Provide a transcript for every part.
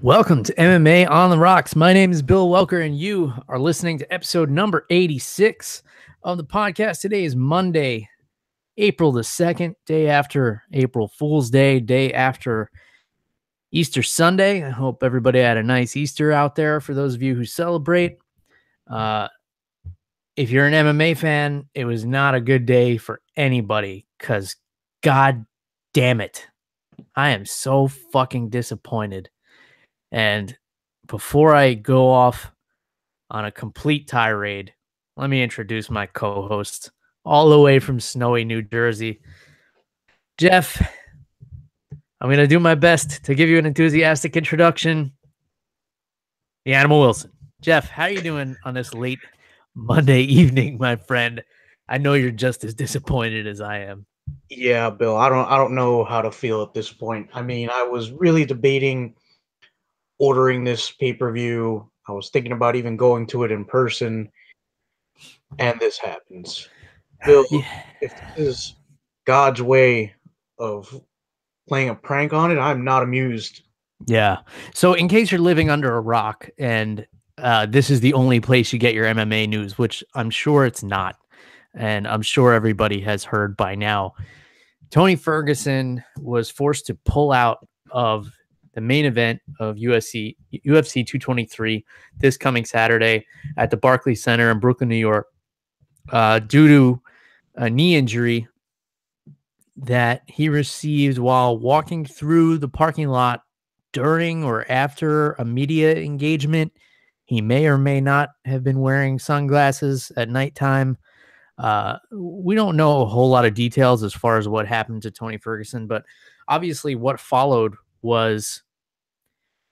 Welcome to MMA on the Rocks. My name is Bill Welker, and you are listening to episode number 86 of the podcast. Today is Monday, April the 2nd, day after April Fool's Day, day after Easter Sunday. I hope everybody had a nice Easter out there for those of you who celebrate. If you're an MMA fan, it was not a good day for anybody because, god damn it, I am so fucking disappointed. And before I go off on a complete tirade, let me introduce my co-host all the way from snowy New Jersey. Jeff, I'm going to do my best to give you an enthusiastic introduction. The Animal Wilson. Jeff, how are you doing on this late Monday evening, my friend? I know you're just as disappointed as I am. Yeah, Bill, I don't know how to feel at this point. I mean, I was really debating ordering this pay-per-view. I was thinking about even going to it in person, and this happens. Bill, if this is God's way of playing a prank on it, I'm not amused. Yeah. So in case you're living under a rock and this is the only place you get your MMA news, which I'm sure it's not, and I'm sure everybody has heard by now, Tony Ferguson was forced to pull out of the main event of UFC 223 this coming Saturday at the Barclays Center in Brooklyn, New York, due to a knee injury that he received while walking through the parking lot during or after a media engagement. He may or may not have been wearing sunglasses at nighttime. We don't know a whole lot of details as far as what happened to Tony Ferguson, but obviously what followed was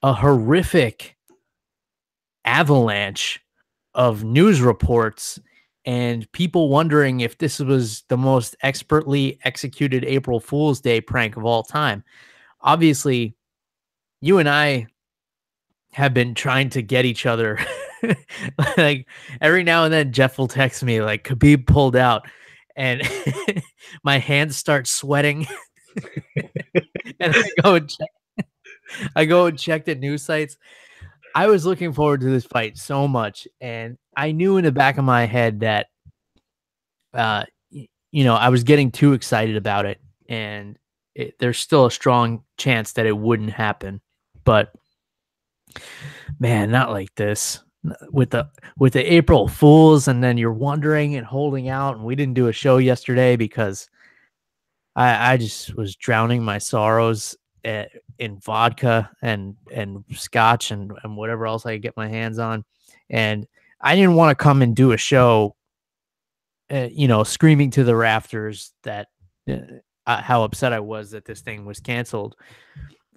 a horrific avalanche of news reports and people wondering if this was the most expertly executed April Fool's Day prank of all time. Obviously, you and I have been trying to get each other. Like every now and then Jeff will text me like Khabib pulled out and my hands start sweating. And I go and check the news sites. I was looking forward to this fight so much, and I knew in the back of my head that I was getting too excited about it, and there's still a strong chance that it wouldn't happen. But man, not like this with the April Fools, and then you're wondering and holding out. And we didn't do a show yesterday because I just was drowning my sorrows in vodka and scotch and whatever else I could get my hands on, and I didn't want to come and do a show, screaming to the rafters that how upset I was that this thing was canceled,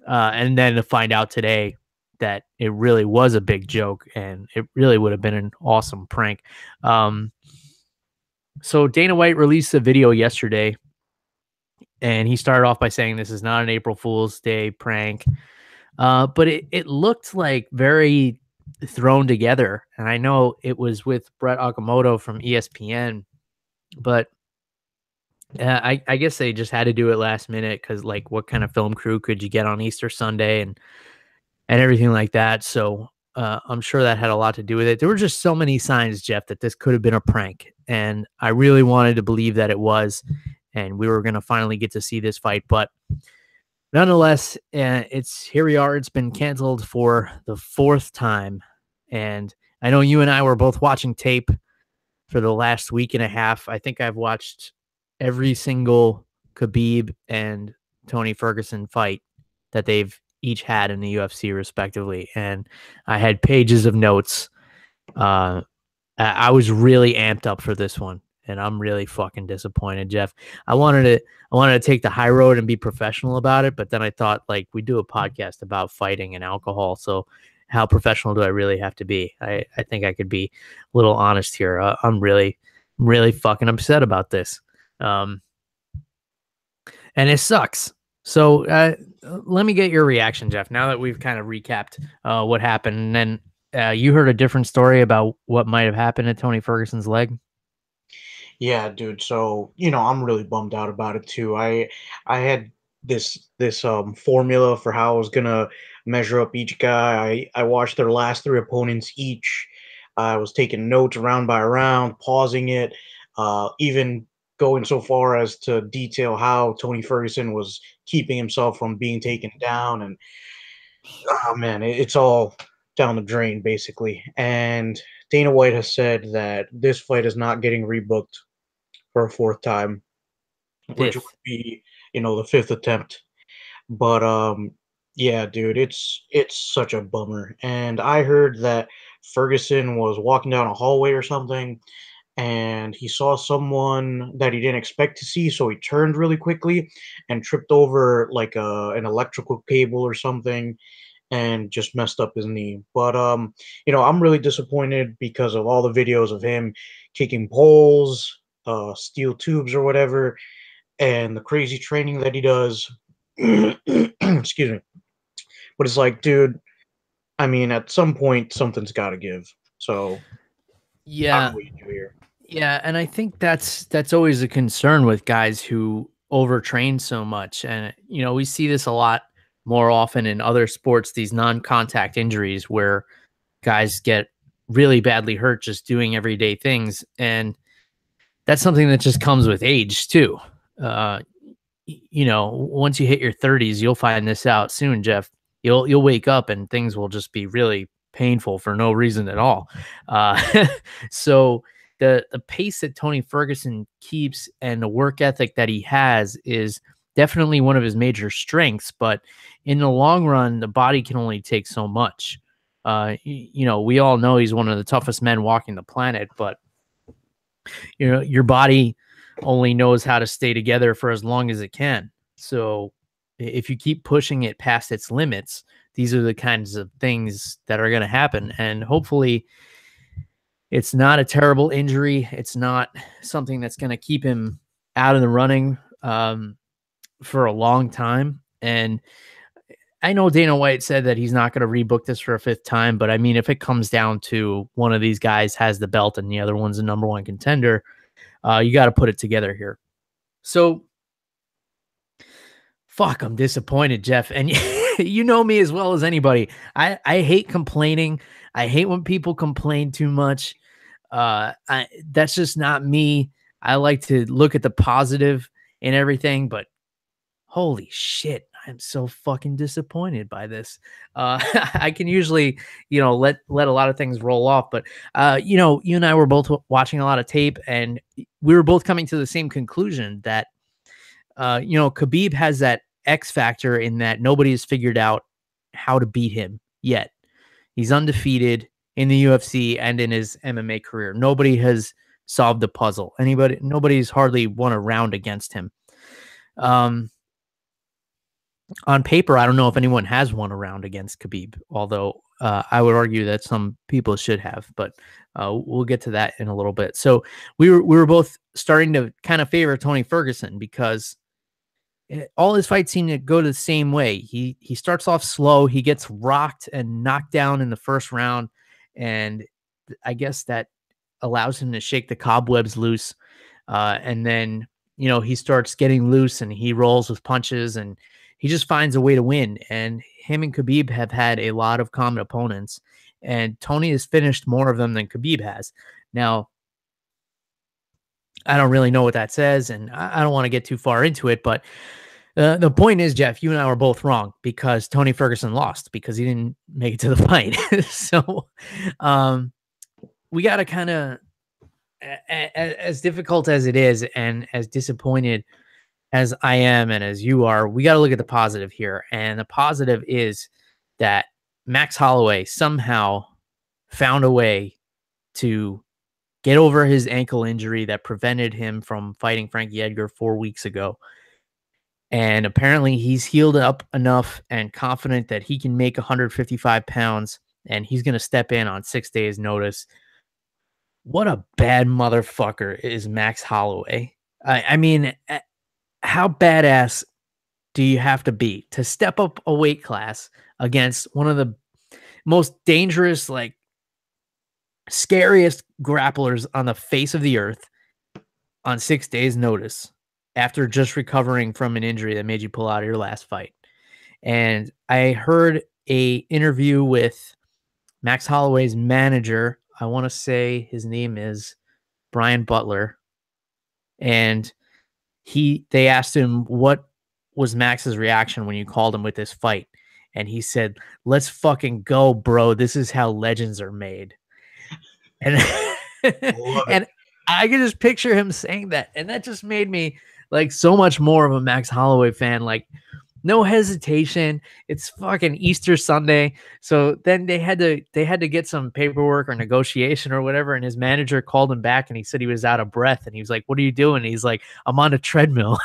and then to find out today that it really was a big joke and it really would have been an awesome prank. So Dana White released a video yesterday, and he started off by saying this is not an April Fool's Day prank, but it looked like very thrown together. And I know it was with Brett Okamoto from ESPN, but I guess they just had to do it last minute because, like, what kind of film crew could you get on Easter Sunday and everything like that. So I'm sure that had a lot to do with it. There were just so many signs, Jeff, that this could have been a prank. And I really wanted to believe that it was, and we were going to finally get to see this fight. But nonetheless, here we are. It's been canceled for the fourth time. And I know you and I were both watching tape for the last week and a half. I think I've watched every single Khabib and Tony Ferguson fight that they've each had in the UFC respectively. And I had pages of notes. I was really amped up for this one, and I'm really fucking disappointed, Jeff. I wanted to take the high road and be professional about it, but then I thought, like, we do a podcast about fighting and alcohol, so how professional do I really have to be? I think I could be a little honest here. I'm really fucking upset about this. And it sucks. So let me get your reaction, Jeff, now that we've kind of recapped what happened. And then you heard a different story about what might have happened to Tony Ferguson's leg. Yeah, dude. So, I'm really bummed out about it too. I had this formula for how I was gonna measure up each guy. I watched their last three opponents each. I was taking notes round by round, pausing it, even going so far as to detail how Tony Ferguson was keeping himself from being taken down. And oh man, it's all down the drain basically. And Dana White has said that this fight is not getting rebooked for a fourth time, which would Fifth. be, the fifth attempt. But yeah, dude, it's such a bummer. And I heard that Ferguson was walking down a hallway or something, and he saw someone that he didn't expect to see, so he turned really quickly and tripped over like an electrical cable or something and just messed up his knee. But I'm really disappointed because of all the videos of him kicking poles, steel tubes or whatever, and the crazy training that he does. Excuse me. But it's like, dude, I mean, at some point, something's got to give. So I don't Yeah. know what you do here. Yeah, and I think that's always a concern with guys who overtrain so much. And we see this a lot more often in other sports, these non-contact injuries where guys get really badly hurt just doing everyday things. And that's something that just comes with age too. Uh, once you hit your 30s, you'll find this out soon, Jeff. You'll wake up and things will just be really painful for no reason at all. So the pace that Tony Ferguson keeps and the work ethic that he has is definitely one of his major strengths. But in the long run, the body can only take so much. We all know he's one of the toughest men walking the planet, but your body only knows how to stay together for as long as it can. So if you keep pushing it past its limits, these are the kinds of things that are going to happen. And hopefully it's not a terrible injury. It's not something that's going to keep him out of the running for a long time. And I know Dana White said that he's not going to rebook this for a fifth time, but I mean, if it comes down to one of these guys has the belt and the other one's the number one contender, you got to put it together here. So, fuck, I'm disappointed, Jeff. And you know me as well as anybody. I hate complaining. I hate when people complain too much. That's just not me. I like to look at the positive in everything, but holy shit, I'm so fucking disappointed by this. I can usually, let a lot of things roll off, but you and I were both watching a lot of tape, and we were both coming to the same conclusion that Khabib has that X factor in that nobody has figured out how to beat him yet. He's undefeated in the UFC and in his MMA career. Nobody has solved the puzzle. Nobody's hardly won a round against him. On paper, I don't know if anyone has won a round against Khabib, although I would argue that some people should have, but we'll get to that in a little bit. So we were both starting to kind of favor Tony Ferguson because all his fights seem to go the same way. He starts off slow, he gets rocked and knocked down in the first round, and I guess that allows him to shake the cobwebs loose, and then he starts getting loose and he rolls with punches and he just finds a way to win. And him and Khabib have had a lot of common opponents, and Tony has finished more of them than Khabib has. Now, I don't really know what that says, and I don't want to get too far into it, but the point is, Jeff, you and I were both wrong because Tony Ferguson lost because he didn't make it to the fight. So we got to kind of, as difficult as it is and as disappointed as I am and as you are, we got to look at the positive here. And the positive is that Max Holloway somehow found a way to get over his ankle injury that prevented him from fighting Frankie Edgar 4 weeks ago. And apparently he's healed up enough and confident that he can make 155 pounds and he's going to step in on 6 days notice. What a bad motherfucker is Max Holloway. I mean, how badass do you have to be to step up a weight class against one of the most dangerous, like scariest grapplers on the face of the earth on 6 days notice? after just recovering from an injury that made you pull out of your last fight. And I heard a interview with Max Holloway's manager. I want to say his name is Brian Butler. And they asked him what was Max's reaction when you called him with this fight. And he said, "Let's fucking go, bro. This is how legends are made." And and I can just picture him saying that. And that just made me like so much more of a Max Holloway fan. Like, no hesitation. It's fucking Easter Sunday. So then they had to get some paperwork or negotiation or whatever. And his manager called him back and he said he was out of breath. And he was like, "What are you doing?" And he's like, "I'm on a treadmill."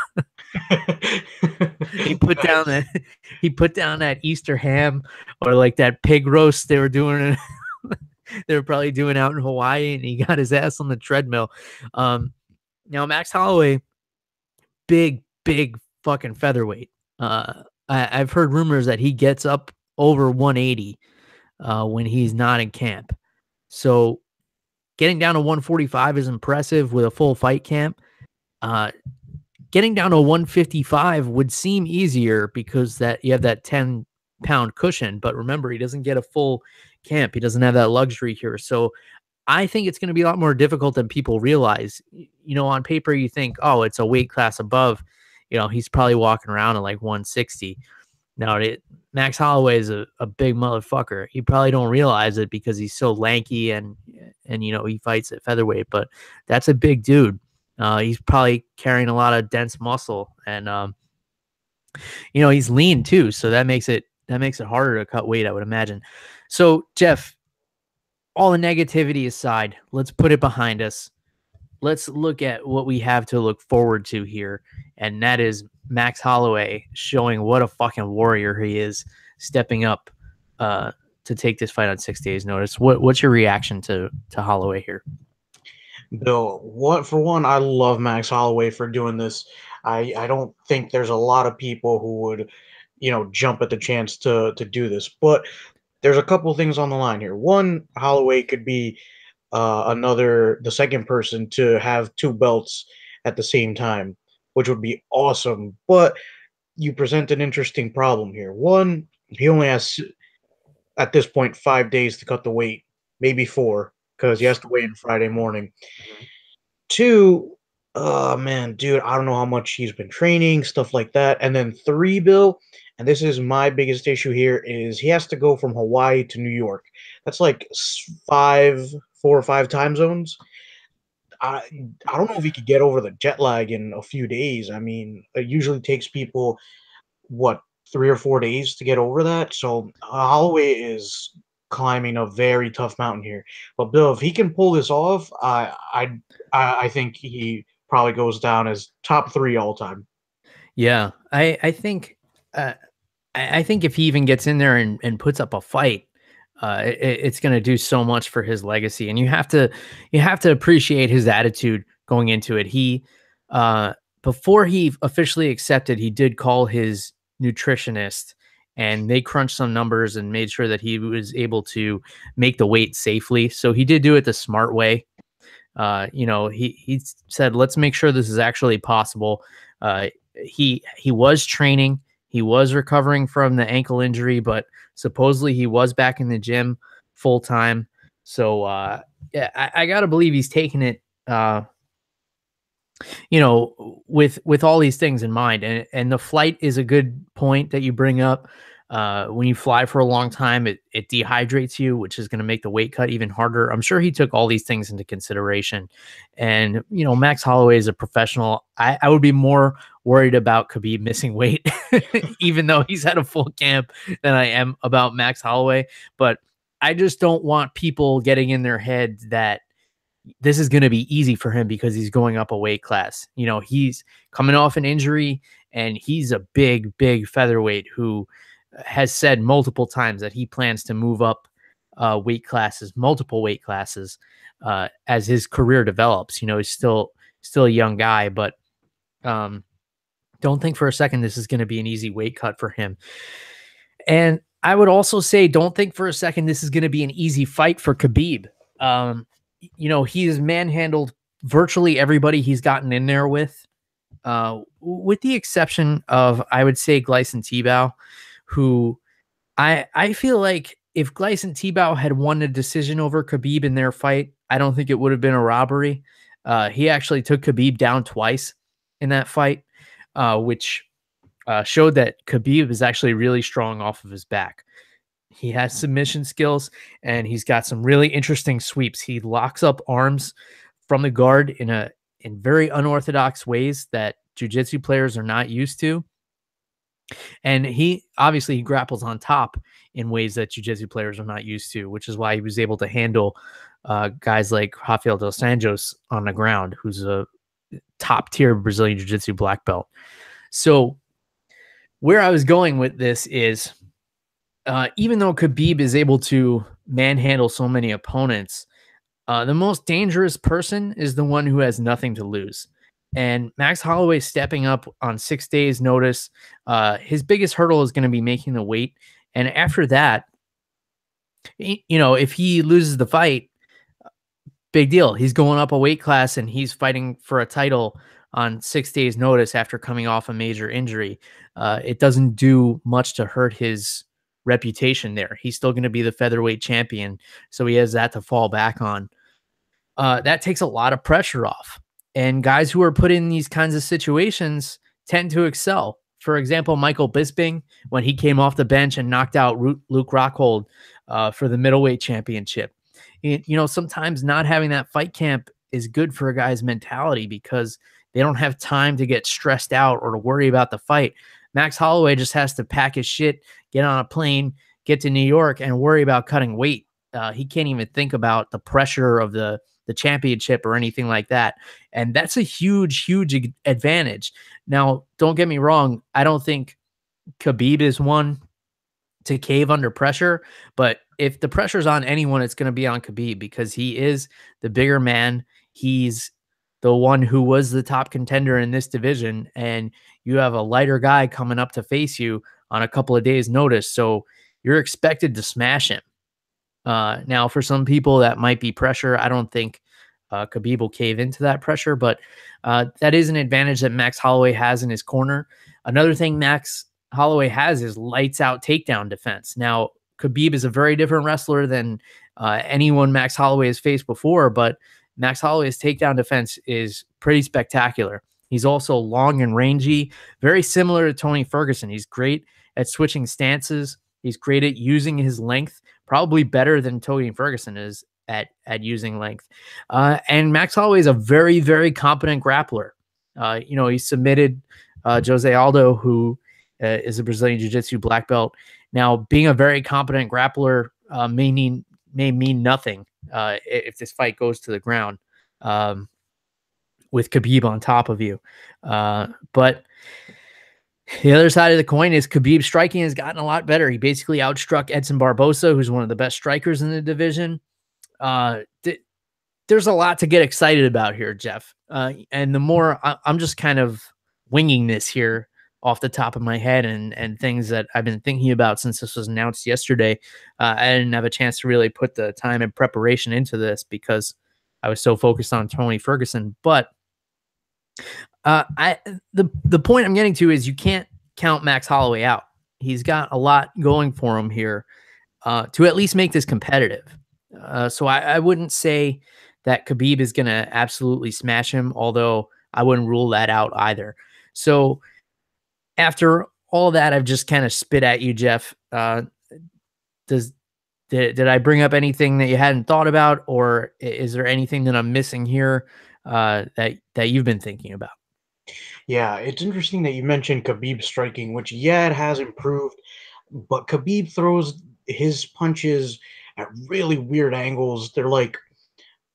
he put down that Easter ham or like that pig roast they were doing. They were probably doing out in Hawaii, and he got his ass on the treadmill. Now Max Holloway, big fucking featherweight. I've heard rumors that he gets up over 180 when he's not in camp. So getting down to 145 is impressive with a full fight camp. Getting down to 155 would seem easier because that you have that 10-pound cushion. But remember, he doesn't get a full camp. He doesn't have that luxury here. So I think it's going to be a lot more difficult than people realize. You know, on paper, you think, oh, it's a weight class above. You know, he's probably walking around at like 160. Now, Max Holloway is a big motherfucker. You probably don't realize it because he's so lanky and you know, he fights at featherweight, but that's a big dude. He's probably carrying a lot of dense muscle, and you know, he's lean too, so that makes it harder to cut weight, I would imagine. So, Jeff, all the negativity aside, let's put it behind us. Let's look at what we have to look forward to here, and that is Max Holloway showing what a fucking warrior he is, stepping up to take this fight on 6 days' notice. What's your reaction to Holloway here? Bill, for one, I love Max Holloway for doing this. I don't think there's a lot of people who would, you know, jump at the chance to do this. But there's a couple things on the line here. One, Holloway could be the second person to have two belts at the same time, which would be awesome. But you present an interesting problem here. One, he only has, at this point, 5 days to cut the weight, maybe 4, because he has to wait on Friday morning. Two, man, dude, I don't know how much he's been training, stuff like that. And then 3, Bill, and this is my biggest issue here, is he has to go from Hawaii to New York. That's like 4 or 5 time zones. I don't know if he could get over the jet lag in a few days. I mean, it usually takes people, what, 3 or 4 days to get over that. So Holloway is climbing a very tough mountain here. But Bill, if he can pull this off, I think he probably goes down as top 3 all time. Yeah, I think if he even gets in there and puts up a fight, it's going to do so much for his legacy. And you have to appreciate his attitude going into it. He before he officially accepted, he did call his nutritionist, and they crunched some numbers and made sure that he was able to make the weight safely. So he did do it the smart way. You know, he said, let's make sure this is actually possible. He was training. He was recovering from the ankle injury, but supposedly he was back in the gym full time. So, yeah, I got to believe he's taking it, you know, with all these things in mind. And the flight is a good point that you bring up. When you fly for a long time, it dehydrates you, which is going to make the weight cut even harder. I'm sure he took all these things into consideration. And, you know, Max Holloway is a professional. I would be more worried about Khabib missing weight, even though he's had a full camp, than I am about Max Holloway. But I just don't want people getting in their head that this is going to be easy for him because he's going up a weight class. You know, he's coming off an injury, and he's a big featherweight who has said multiple times that he plans to move up multiple weight classes, as his career develops. You know, he's still a young guy, but don't think for a second this is going to be an easy weight cut for him. And I would also say, don't think for a second this is going to be an easy fight for Khabib. You know, he has manhandled virtually everybody he's gotten in there with. with the exception of, I would say, Gleison Tebow, who I feel like if Gleison Tebow had won a decision over Khabib in their fight, I don't think it would have been a robbery. He actually took Khabib down twice in that fight, which showed that Khabib is actually really strong off of his back. He has submission skills and he's got some really interesting sweeps. He locks up arms from the guard in very unorthodox ways that jiu-jitsu players are not used to. And he obviously he grapples on top in ways that jiu-jitsu players are not used to, which is why he was able to handle guys like Rafael dos Anjos on the ground, who's a top tier Brazilian jiu-jitsu black belt. So where I was going with this is, even though Khabib is able to manhandle so many opponents, the most dangerous person is the one who has nothing to lose. And Max Holloway stepping up on 6 days' notice, his biggest hurdle is going to be making the weight. And after that, if he loses the fight, big deal. He's going up a weight class and he's fighting for a title on 6 days' notice after coming off a major injury. It doesn't do much to hurt his reputation there. He's still going to be the featherweight champion, so he has that to fall back on. That takes a lot of pressure off. And guys who are put in these kinds of situations tend to excel. For example, Michael Bisping, when he came off the bench and knocked out Luke Rockhold for the middleweight championship. Sometimes not having that fight camp is good for a guy's mentality because they don't have time to get stressed out or to worry about the fight. Max Holloway just has to pack his shit, get on a plane, get to New York, and worry about cutting weight. He can't even think about the pressure of the championship or anything like that. And that's a huge, huge advantage. Now, don't get me wrong. I don't think Khabib is one to cave under pressure, but if the pressure's on anyone, it's going to be on Khabib because he is the bigger man. He's the one who was the top contender in this division, and you have a lighter guy coming up to face you on a couple of days' notice. So you're expected to smash him. Now, for some people, that might be pressure. I don't think Khabib will cave into that pressure, but that is an advantage that Max Holloway has in his corner. Another thing Max Holloway has is lights out takedown defense. Now, Khabib is a very different wrestler than anyone Max Holloway has faced before, but Max Holloway's takedown defense is pretty spectacular. He's also long and rangy, very similar to Tony Ferguson. He's great at switching stances. He's great at using his length, probably better than Tony Ferguson is at using length. And Max Holloway is a very, very competent grappler. He submitted Jose Aldo, who is a Brazilian Jiu-Jitsu black belt. Now, being a very competent grappler may mean nothing if this fight goes to the ground with Khabib on top of you. But the other side of the coin is Khabib's striking has gotten a lot better. He basically outstruck Edson Barbosa, who's one of the best strikers in the division. There's a lot to get excited about here, Jeff. And the more I'm just kind of winging this here off the top of my head and things that I've been thinking about since this was announced yesterday. I didn't have a chance to really put the time and preparation into this because I was so focused on Tony Ferguson. But the point I'm getting to is you can't count Max Holloway out. He's got a lot going for him here to at least make this competitive. So I wouldn't say that Khabib is going to absolutely smash him, although I wouldn't rule that out either. So after all that I've just kind of spit at you, Jeff, did I bring up anything that you hadn't thought about, or is there anything that I'm missing here that you've been thinking about? Yeah, it's interesting that you mentioned Khabib striking, which, yeah, it has improved, but Khabib throws his punches at really weird angles. They're like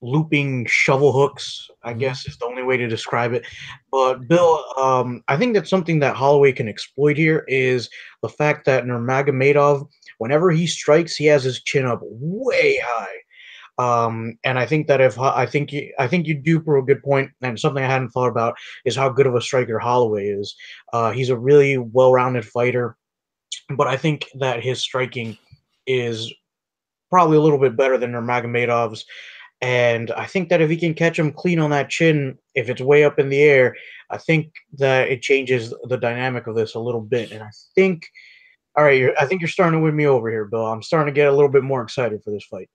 looping shovel hooks, I guess is the only way to describe it. But Bill, I think that's something that Holloway can exploit here is the fact that Nurmagomedov, whenever he strikes, he has his chin up way high. And I think that I think you do prove a good point, and something I hadn't thought about is how good of a striker Holloway is. He's a really well-rounded fighter, but I think that his striking is probably a little bit better than Nurmagomedov's. And I think that if he can catch him clean on that chin, if it's way up in the air, I think that it changes the dynamic of this a little bit. And I think, all right, I think you're starting to win me over here, Bill. I'm starting to get a little bit more excited for this fight.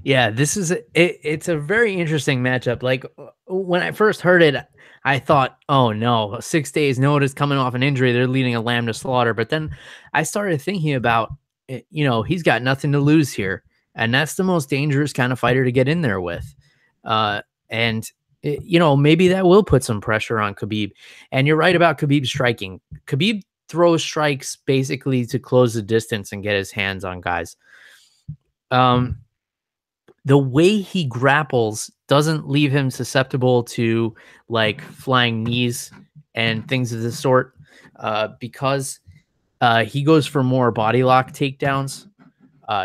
Yeah, it's a very interesting matchup. Like when I first heard it, I thought, "Oh no, 6 days notice coming off an injury, they're leading a lamb to slaughter." But then I started thinking about he's got nothing to lose here, and that's the most dangerous kind of fighter to get in there with. Uh and maybe that will put some pressure on Khabib. And you're right about Khabib striking. Khabib throws strikes basically to close the distance and get his hands on guys. Um the way he grapples doesn't leave him susceptible to like flying knees and things of the sort, because he goes for more body lock takedowns.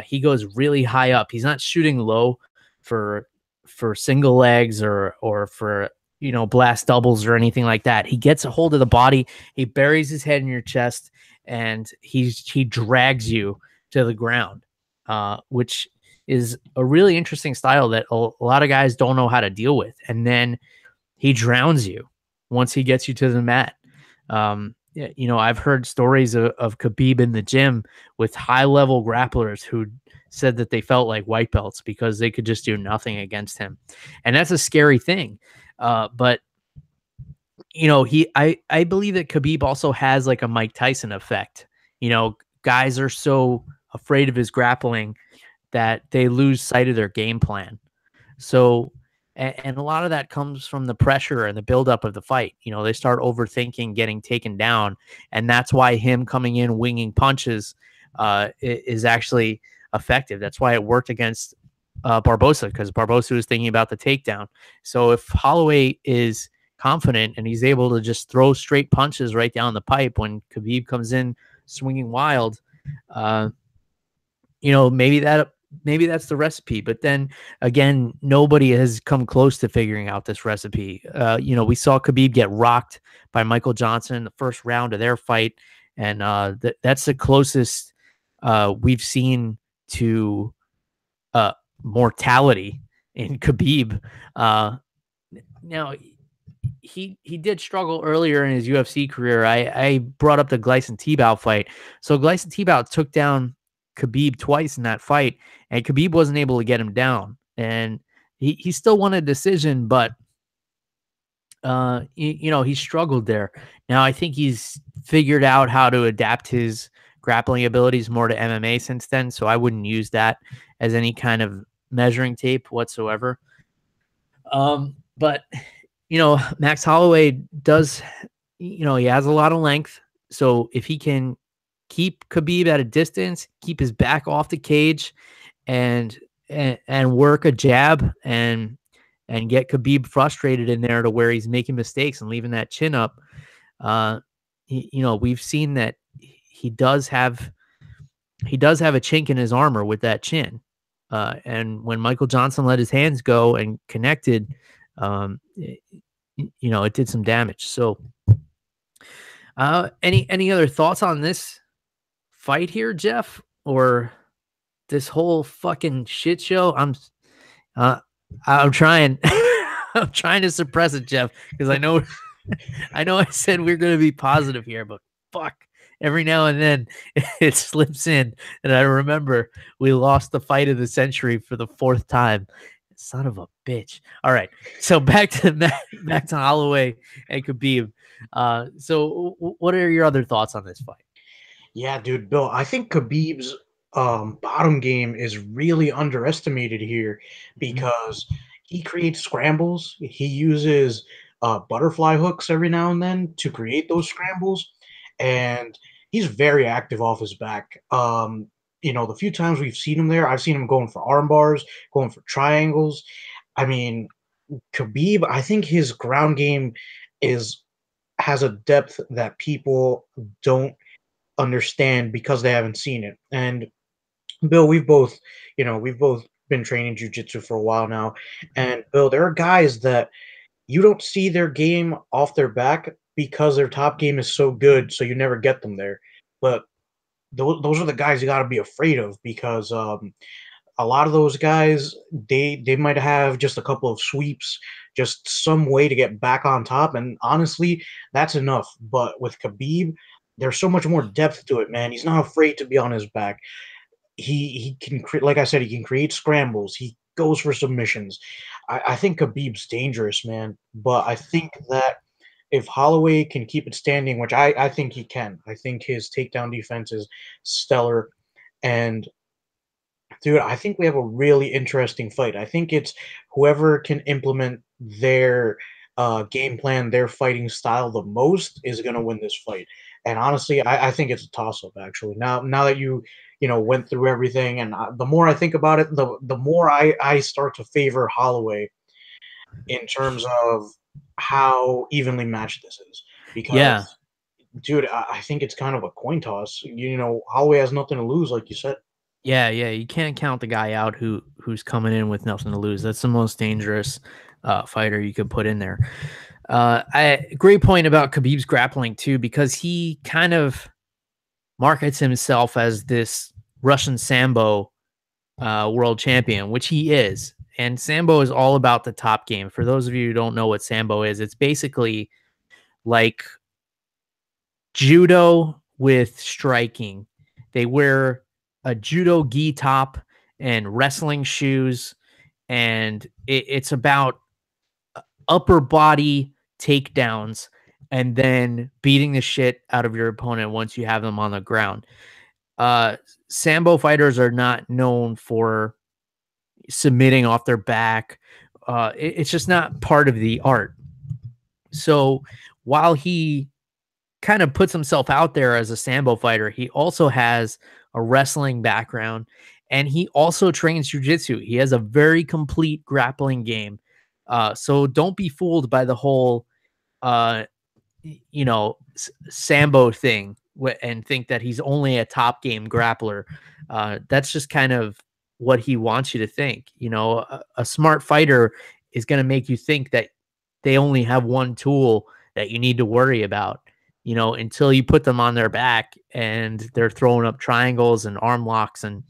He goes really high up. He's not shooting low for single legs or for blast doubles or anything like that. He gets a hold of the body. He buries his head in your chest, and he drags you to the ground, which is a really interesting style that a lot of guys don't know how to deal with. And then he drowns you once he gets you to the mat. I've heard stories of Khabib in the gym with high level grapplers who said that they felt like white belts because they could just do nothing against him. And that's a scary thing. But I believe that Khabib also has like a Mike Tyson effect. Guys are so afraid of his grappling that they lose sight of their game plan. So, and a lot of that comes from the pressure and the buildup of the fight. They start overthinking getting taken down, and that's why him coming in winging punches is actually effective. That's why it worked against Barbosa, because Barbosa was thinking about the takedown. So if Holloway is confident and he's able to just throw straight punches right down the pipe when Khabib comes in swinging wild, maybe that's the recipe. But then again, nobody has come close to figuring out this recipe. We saw Khabib get rocked by Michael Johnson in the first round of their fight, and that's the closest we've seen to mortality in Khabib. Now he did struggle earlier in his UFC career. I brought up the Gleison Tebow fight. So Gleison Tebow took down Khabib twice in that fight, and Khabib wasn't able to get him down. And he still won a decision, but he struggled there. Now I think he's figured out how to adapt his grappling abilities more to MMA since then, so I wouldn't use that as any kind of measuring tape whatsoever. But Max Holloway does, he has a lot of length. So if he can keep Khabib at a distance, keep his back off the cage, and work a jab and get Khabib frustrated in there to where he's making mistakes and leaving that chin up. We've seen that he does have a chink in his armor with that chin. And when Michael Johnson let his hands go and connected, it did some damage. So, any other thoughts on this fight here, Jeff, or this whole fucking shit show? I'm trying, I'm trying to suppress it, Jeff, because I know I said we're going to be positive here, but fuck. Every now and then it slips in, and I remember we lost the fight of the century for the 4th time. Son of a bitch. All right, so back to Holloway and Khabib. So what are your other thoughts on this fight? Yeah, dude, Bill, I think Khabib's bottom game is really underestimated here because he creates scrambles. He uses butterfly hooks every now and then to create those scrambles, and he's very active off his back. The few times we've seen him there, I've seen him going for arm bars, going for triangles. I mean, Khabib, I think his ground game has a depth that people don't understand because they haven't seen it. And Bill, we've both been training jujitsu for a while now. And Bill, there are guys that you don't see their game off their back because their top game is so good, so you never get them there. But those are the guys you got to be afraid of because a lot of those guys, they might have just a couple of sweeps, just some way to get back on top, and honestly, that's enough. But with Khabib, there's so much more depth to it, man. He's not afraid to be on his back. He can like I said, he can create scrambles. He goes for submissions. I think Khabib's dangerous, man. But I think that if Holloway can keep it standing, which I think he can, I think his takedown defense is stellar. And dude, I think we have a really interesting fight. I think it's whoever can implement their game plan, their fighting style the most is going to win this fight. And honestly, I think it's a toss up. Actually, now that you went through everything, and the more I think about it, the more I start to favor Holloway in terms of how evenly matched this is. Yeah. Because, dude, I think it's kind of a coin toss. Holloway has nothing to lose, like you said. Yeah, yeah, you can't count the guy out who's coming in with nothing to lose. That's the most dangerous fighter you could put in there. Great point about Khabib's grappling too, because he kind of markets himself as this Russian Sambo world champion, which he is. And Sambo is all about the top game. For those of you who don't know what Sambo is, it's basically like judo with striking. They wear a judo gi top and wrestling shoes, and it's about upper body takedowns and then beating the shit out of your opponent once you have them on the ground. Sambo fighters are not known for submitting off their back. It's just not part of the art. So while he kind of puts himself out there as a Sambo fighter, he also has a wrestling background, and he also trains jiu-jitsu. He has a very complete grappling game. So don't be fooled by the whole, Sambo thing and think that he's only a top game grappler. That's just kind of what he wants you to think. A smart fighter is going to make you think that they only have one tool that you need to worry about, until you put them on their back and they're throwing up triangles and arm locks and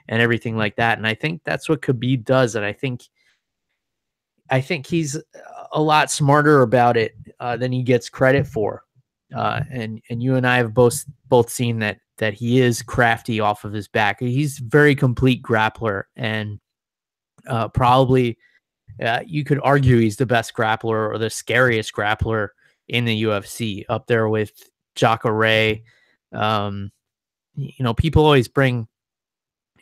everything like that. And I think that's what Khabib does. And I think he's a lot smarter about it than he gets credit for. And you and I have both seen that he is crafty off of his back. He's very complete grappler, and probably you could argue he's the best grappler or the scariest grappler in the UFC, up there with Jacare. People always bring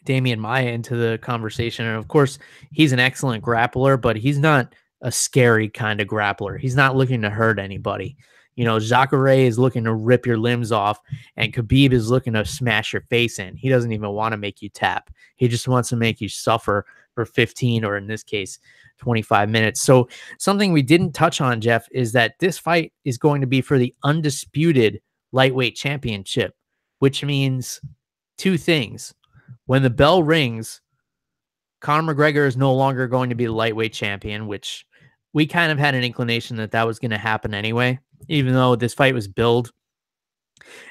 Damian Maia into the conversation, and of course he's an excellent grappler, but he's not a scary kind of grappler. He's not looking to hurt anybody. Jacare is looking to rip your limbs off, and Khabib is looking to smash your face in. He doesn't even want to make you tap. He just wants to make you suffer for 15, or in this case, 25 minutes. So something we didn't touch on, Jeff, is that this fight is going to be for the undisputed lightweight championship, which means two things. When the bell rings, Conor McGregor is no longer going to be the lightweight champion, which we kind of had an inclination that was going to happen anyway, even though this fight was billed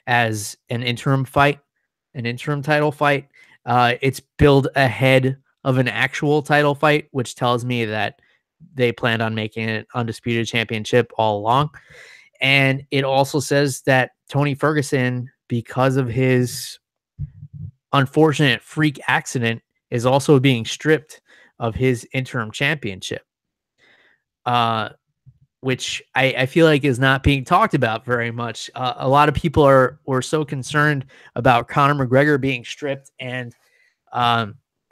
as an interim fight, an interim title fight. It's billed ahead of an actual title fight, which tells me that they planned on making it undisputed championship all along. And it also says that Tony Ferguson, because of his unfortunate freak accident, is also being stripped of his interim championship, which I feel like is not being talked about very much. A lot of people were so concerned about Conor McGregor being stripped, and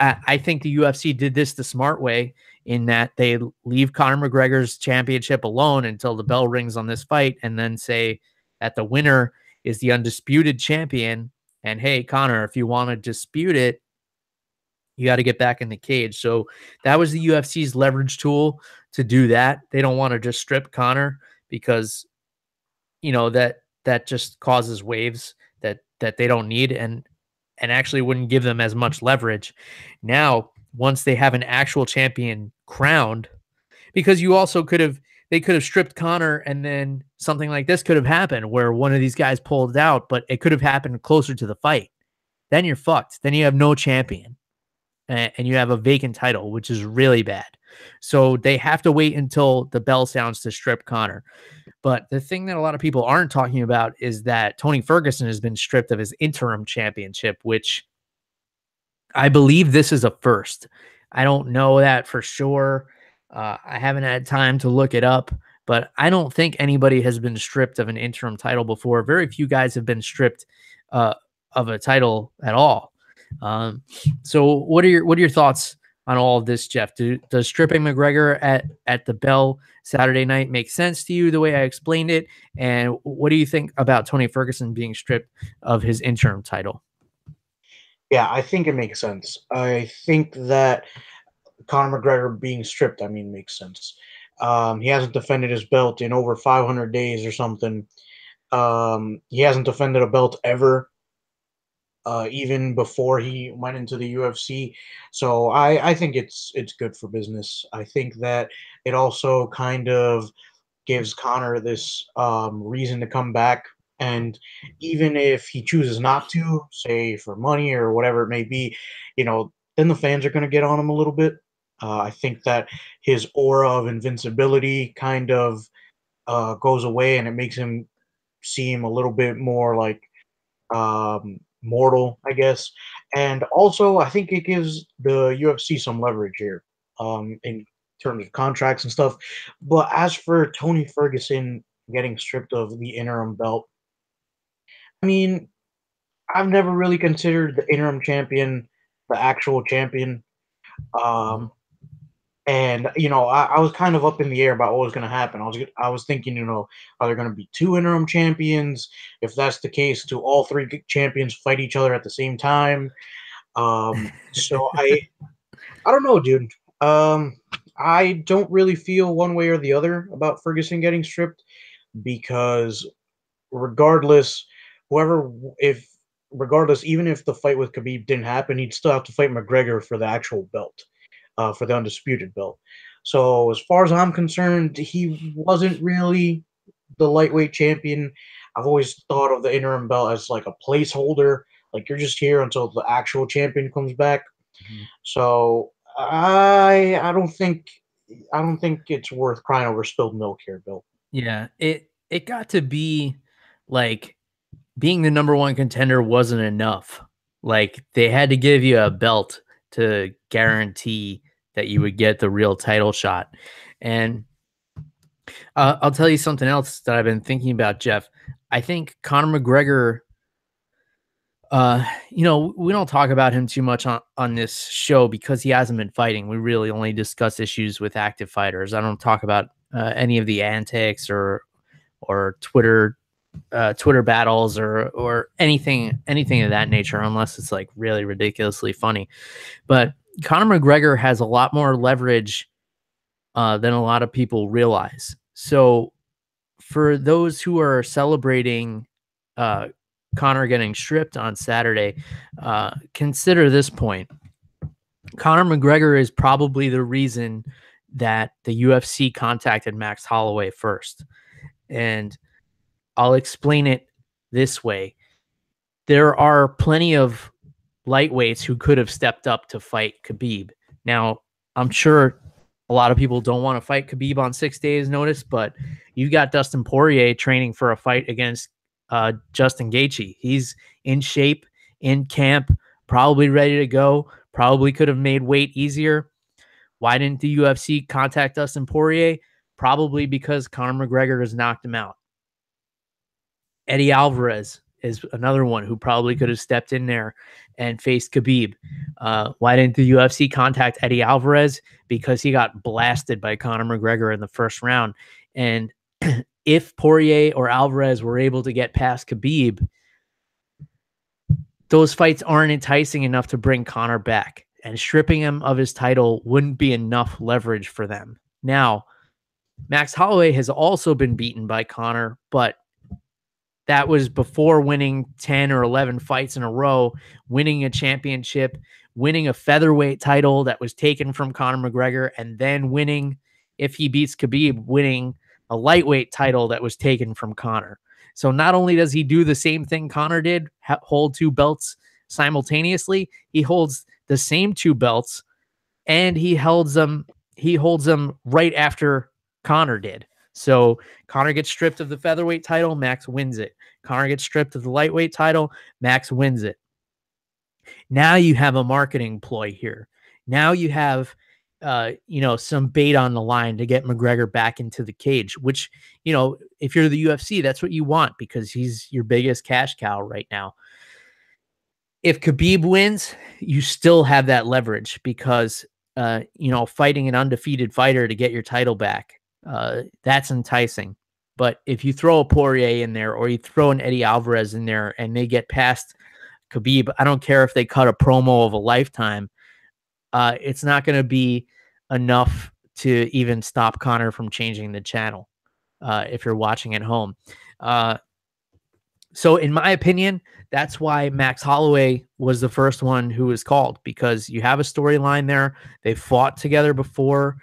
I think the UFC did this the smart way, in that they leave Conor McGregor's championship alone until the bell rings on this fight, and then say that the winner is the undisputed champion. And hey, Conor, if you want to dispute it, you got to get back in the cage. So that was the UFC's leverage tool to do that. They don't want to just strip Conor because, that just causes waves that they don't need, and actually wouldn't give them as much leverage. Now, once they have an actual champion crowned, because they could have stripped Conor, and then something like this could have happened where one of these guys pulled out, but it could have happened closer to the fight. Then you're fucked. Then you have no champion. and you have a vacant title, which is really bad. So they have to wait until the bell sounds to strip Conor. But the thing that a lot of people aren't talking about is that Tony Ferguson has been stripped of his interim championship, which I believe this is a first. I don't know that for sure. I haven't had time to look it up, but I don't think anybody has been stripped of an interim title before. Very few guys have been stripped uh, of a title at all. So what are your thoughts on all of this, Jeff? Does stripping McGregor at the bell Saturday night make sense to you the way I explained it? And what do you think about Tony Ferguson being stripped of his interim title? Yeah, I think it makes sense. I think that Conor McGregor being stripped, I mean, makes sense. He hasn't defended his belt in over 500 days or something. He hasn't defended a belt ever, even before he went into the UFC. So I think it's good for business. I think that it also kind of gives Connor this reason to come back. And even if he chooses not to, say for money or whatever it may be, then the fans are going to get on him a little bit. I think that his aura of invincibility kind of goes away, and it makes him seem a little bit more like mortal, I guess. And also, I think it gives the UFC some leverage here in terms of contracts and stuff. But as for Tony Ferguson getting stripped of the interim belt, I mean, I've never really considered the interim champion the actual champion. Mhm. Um, and I was kind of up in the air about what was going to happen. I was thinking, are there going to be two interim champions? If that's the case, do all three champions fight each other at the same time? So I don't know, dude. I don't really feel one way or the other about Ferguson getting stripped because regardless, whoever if regardless, even if the fight with Khabib didn't happen, he'd still have to fight McGregor for the actual belt, for the undisputed belt. So as far as I'm concerned, he wasn't really the lightweight champion. I've always thought of the interim belt as like a placeholder, like you're just here until the actual champion comes back. Mhm. So I don't think it's worth crying over spilled milk here, Bill. Yeah, it got to be like being the number one contender wasn't enough. Like they had to give you a belt to guarantee that you would get the real title shot. And I'll tell you something else that I've been thinking about, Jeff. I think Conor McGregor. We don't talk about him too much on this show because he hasn't been fighting. We really only discuss issues with active fighters. I don't talk about any of the antics or Twitter battles or anything of that nature, unless it's like really ridiculously funny. But Conor McGregor has a lot more leverage than a lot of people realize. So for those who are celebrating uh, Conor getting stripped on Saturday, consider this point. Conor McGregor is probably the reason that the UFC contacted Max Holloway first. And I'll explain it this way. There are plenty of lightweights who could have stepped up to fight Khabib. Now, I'm sure a lot of people don't want to fight Khabib on 6 days' notice, but you've got Dustin Poirier training for a fight against Justin Gaethje. He's in shape, in camp, probably ready to go, probably could have made weight easier. Why didn't the UFC contact Dustin Poirier? Probably because Conor McGregor has knocked him out. Eddie Alvarez is another one who probably could have stepped in there and faced Khabib. Why didn't the UFC contact Eddie Alvarez? Because he got blasted by Conor McGregor in the first round. And if Poirier or Alvarez were able to get past Khabib, those fights aren't enticing enough to bring Conor back. And stripping him of his title wouldn't be enough leverage for them. Now, Max Holloway has also been beaten by Conor, but that was before winning 10 or 11 fights in a row, winning a championship, winning a featherweight title that was taken from Conor McGregor, and then winning, if he beats Khabib, winning a lightweight title that was taken from Conor. So not only does he do the same thing Conor did, hold two belts simultaneously, he holds the same 2 belts, and he holds them right after Conor did. So Conor gets stripped of the featherweight title, Max wins it. Conor gets stripped of the lightweight title, Max wins it. Now you have a marketing ploy here. Now you have some bait on the line to get McGregor back into the cage, which, if you're the UFC, that's what you want because he's your biggest cash cow right now. If Khabib wins, you still have that leverage because, fighting an undefeated fighter to get your title back, that's enticing. But if you throw a Poirier in there or you throw an Eddie Alvarez in there and they get past Khabib, I don't care if they cut a promo of a lifetime. It's not going to be enough to even stop Conor from changing the channel if you're watching at home. So in my opinion, that's why Max Holloway was the first one who was called, because you have a storyline there. They fought together before.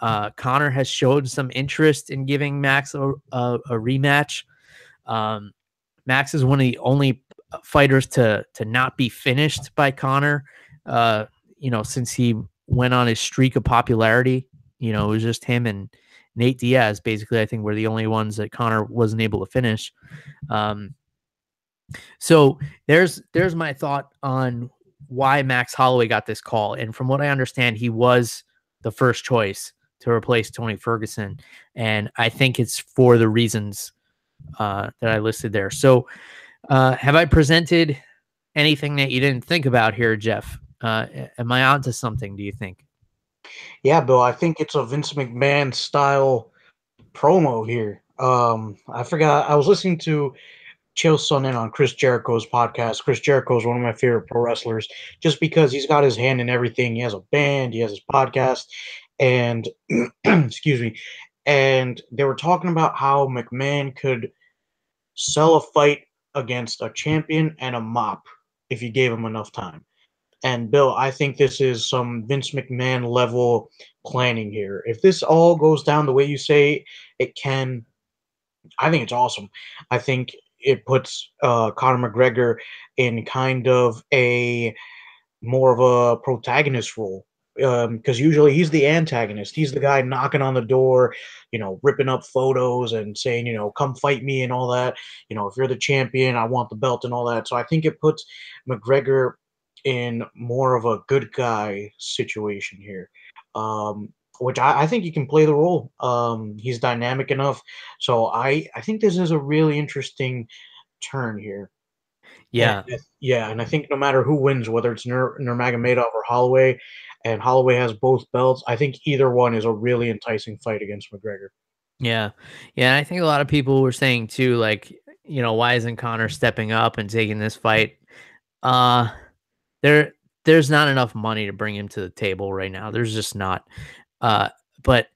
Conor has showed some interest in giving Max a rematch. Max is one of the only fighters to not be finished by Conor, since he went on his streak of popularity. It was just him and Nate Diaz, basically, I think, were the only ones that Conor wasn't able to finish. So there's my thought on why Max Holloway got this call. And from what I understand, he was the first choice to replace Tony Ferguson. And I think it's for the reasons that I listed there. So have I presented anything that you didn't think about here, Jeff? Am I onto something, do you think? Yeah, Bill, I think it's a Vince McMahon style promo here. I forgot, I was listening to Chael Sonnen on Chris Jericho's podcast. Chris Jericho is one of my favorite pro wrestlers just because he's got his hand in everything. He has a band, he has his podcast, and excuse me. And they were talking about how McMahon could sell a fight against a champion and a mop if you gave him enough time. And Bill, I think this is some Vince McMahon level planning here. If this all goes down the way you say it can, I think it's awesome. I think it puts Conor McGregor in kind of a more of a protagonist role, because usually he's the antagonist. He's the guy knocking on the door, ripping up photos and saying, come fight me and all that. If you're the champion, I want the belt and all that. So I think it puts McGregor in more of a good guy situation here, which I think he can play the role. He's dynamic enough. So I think this is a really interesting turn here. Yeah. And I think no matter who wins, whether it's Nurmagomedov or Holloway, and Holloway has both belts, I think either one is a really enticing fight against McGregor. Yeah. Yeah. I think a lot of people were saying too, like, why isn't Conor stepping up and taking this fight? There's not enough money to bring him to the table right now. There's just not. But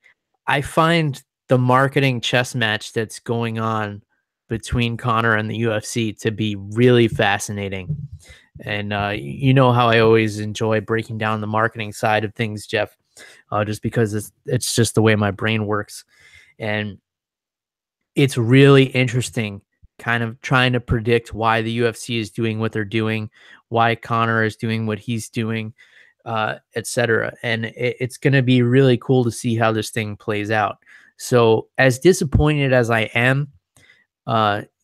I find the marketing chess match that's going on between Conor and the UFC to be really fascinating. And you know how I always enjoy breaking down the marketing side of things, Jeff, just because it's just the way my brain works. And it's really interesting kind of trying to predict why the UFC is doing what they're doing, why Conor is doing what he's doing, etc. And it's going to be really cool to see how this thing plays out. So as disappointed as I am,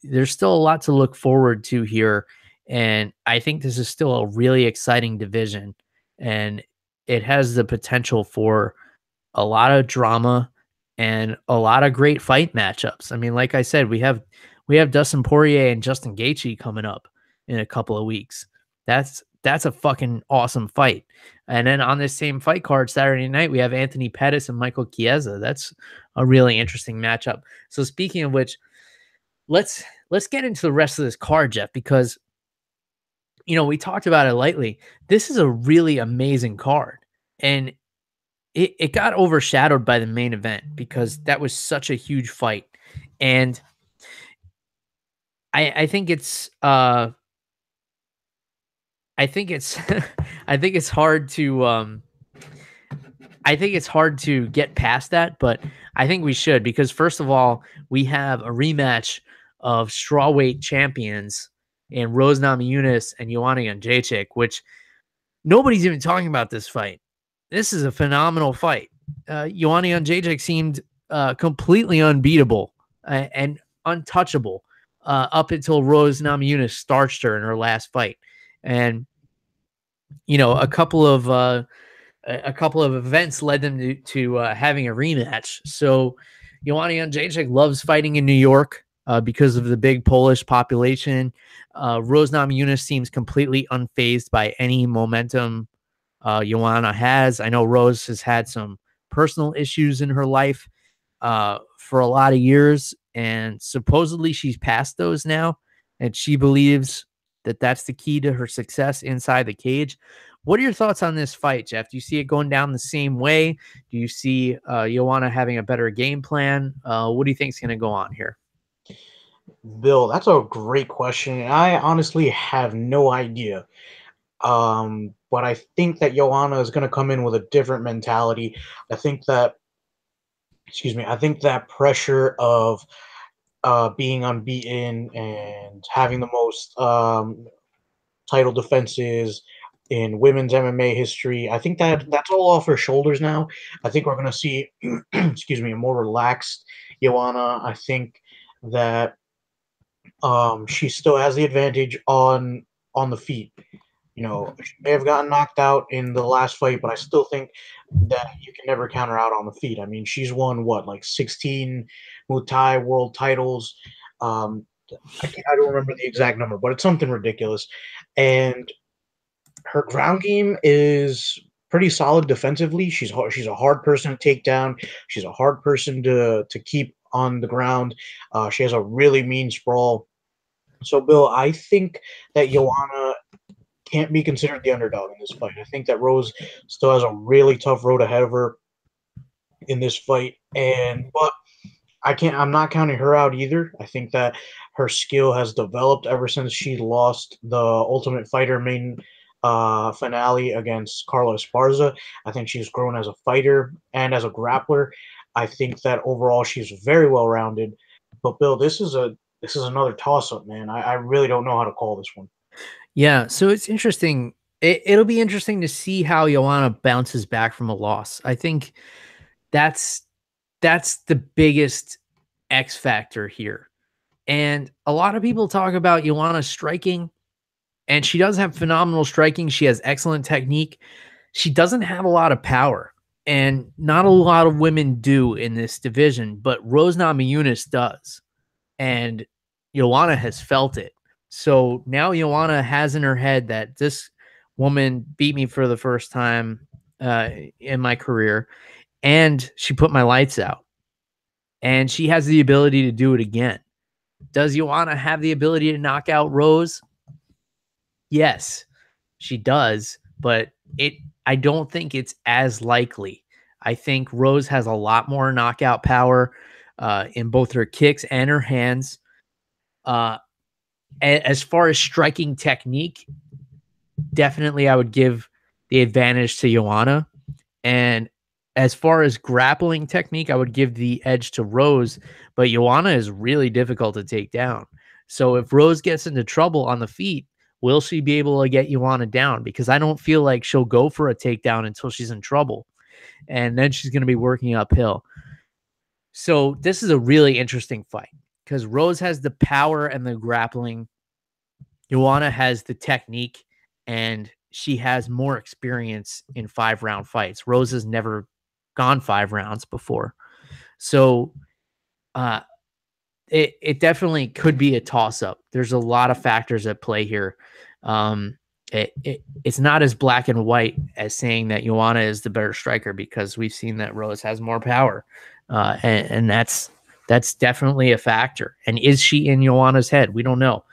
there's still a lot to look forward to here. And I think this is still a really exciting division. And it has the potential for a lot of drama and a lot of great fight matchups. I mean, like I said, we have Dustin Poirier and Justin Gaethje coming up in a couple of weeks. That's a fucking awesome fight. And then on this same fight card Saturday night, we have Anthony Pettis and Michael Chiesa. That's a really interesting matchup. So speaking of which, let's get into the rest of this card, Jeff, because we talked about it lightly. This is a really amazing card. And it got overshadowed by the main event because that was such a huge fight. And I think it's I think it's hard to get past that, but I think we should, because first of all, we have a rematch of strawweight champions in Rose Namajunas and Joanna Jędrzejczyk, which Nobody's even talking about this fight. This is a phenomenal fight. Joanna Jędrzejczyk seemed completely unbeatable and untouchable up until Rose Namajunas starched her in her last fight. And, you know, a couple of events led them to having a rematch. So Joanna Jędrzejczyk loves fighting in New York because of the big Polish population. Rose Namajunas seems completely unfazed by any momentum Joanna has. I know Rose has had some personal issues in her life for a lot of years, and supposedly she's past those now, and she believes that that's the key to her success inside the cage. What are your thoughts on this fight, Jeff? Do you see it going down the same way? Do you see Joanna having a better game plan? What do you think is going to go on here? Bill, that's a great question. I honestly have no idea. But I think that Joanna is going to come in with a different mentality. I think that, excuse me, I think that pressure of being unbeaten and having the most title defenses in women's MMA history, I think that that's all off her shoulders now. I think we're going to see, excuse me, a more relaxed Joanna. I think that she still has the advantage on the feet. You know, she may have gotten knocked out in the last fight, but I still think that you can never count her out on the feet. I mean, she's won what, like 16 Muay Thai world titles. Um, I don't remember the exact number, but it's something ridiculous. And her ground game is pretty solid defensively. She's a hard person to take down. She's a hard person to keep on the ground. She has a really mean sprawl. So, Bill, I think that Joanna can't be considered the underdog in this fight. I think that Rose still has a really tough road ahead of her in this fight, but I'm not counting her out either. I think that her skill has developed ever since she lost the Ultimate Fighter main finale against Carla Esparza. I think she's grown as a fighter and as a grappler. I think that overall she's very well rounded. But Bill, this is another toss up, man. I really don't know how to call this one. Yeah, so it's interesting. It'll be interesting to see how Joanna bounces back from a loss. I think that's that's the biggest X factor here. And a lot of people talk about Joanna striking, and she does have phenomenal striking. She has excellent technique. She doesn't have a lot of power, and not a lot of women do in this division, but Rose Namajunas does. And Joanna has felt it. So now Joanna has in her head that this woman beat me for the first time in my career, and she put my lights out, and she has the ability to do it again. Does Joanna have the ability to knock out Rose? Yes, she does, but I don't think it's as likely. I think Rose has a lot more knockout power in both her kicks and her hands. As far as striking technique, definitely I would give the advantage to Joanna. And as far as grappling technique, I would give the edge to Rose, but Joanna is really difficult to take down. So if Rose gets into trouble on the feet, will she be able to get Joanna down? Because I don't feel like she'll go for a takedown until she's in trouble. And then she's going to be working uphill. So this is a really interesting fight because Rose has the power and the grappling. Joanna has the technique, and she has more experience in 5-round fights. Rose has never gone 5 rounds before. So it definitely could be a toss-up. There's a lot of factors at play here. It's not as black and white as saying that Joanna is the better striker, because we've seen that Rose has more power. And that's definitely a factor. And is she in Joanna's head? We don't know.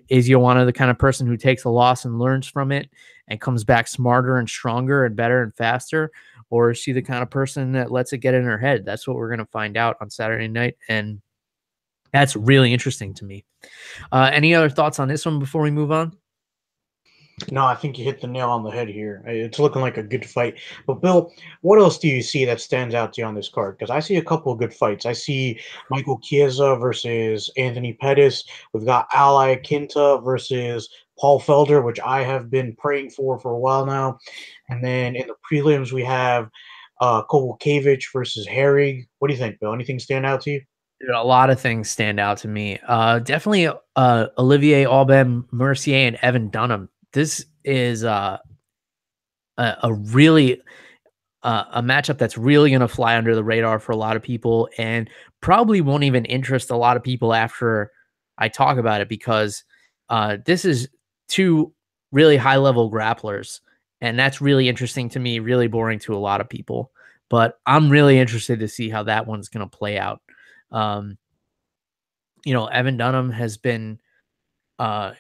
Is Joanna the kind of person who takes a loss and learns from it and comes back smarter and stronger and better and faster? Or is she the kind of person that lets it get in her head? That's what we're going to find out on Saturday night. And that's really interesting to me. Any other thoughts on this one before we move on? No, I think you hit the nail on the head here. It's looking like a good fight. But Bill, what else do you see that stands out to you on this card? Because I see a couple of good fights. I see Michael Chiesa versus Anthony Pettis. We've got Ally Quinta versus Paul Felder, which I have been praying for a while now. And then in the prelims, we have Kovalevich versus Herrig. What do you think, Bill? Anything stand out to you? Dude, a lot of things stand out to me. Definitely Olivier Aubin Mercier and Evan Dunham. This is a really a matchup that's really going to fly under the radar for a lot of people, and probably won't even interest a lot of people after I talk about it, because this is two really high level grapplers, and that's really interesting to me, really boring to a lot of people. But I'm really interested to see how that one's going to play out. Um, Evan Dunham has been uh,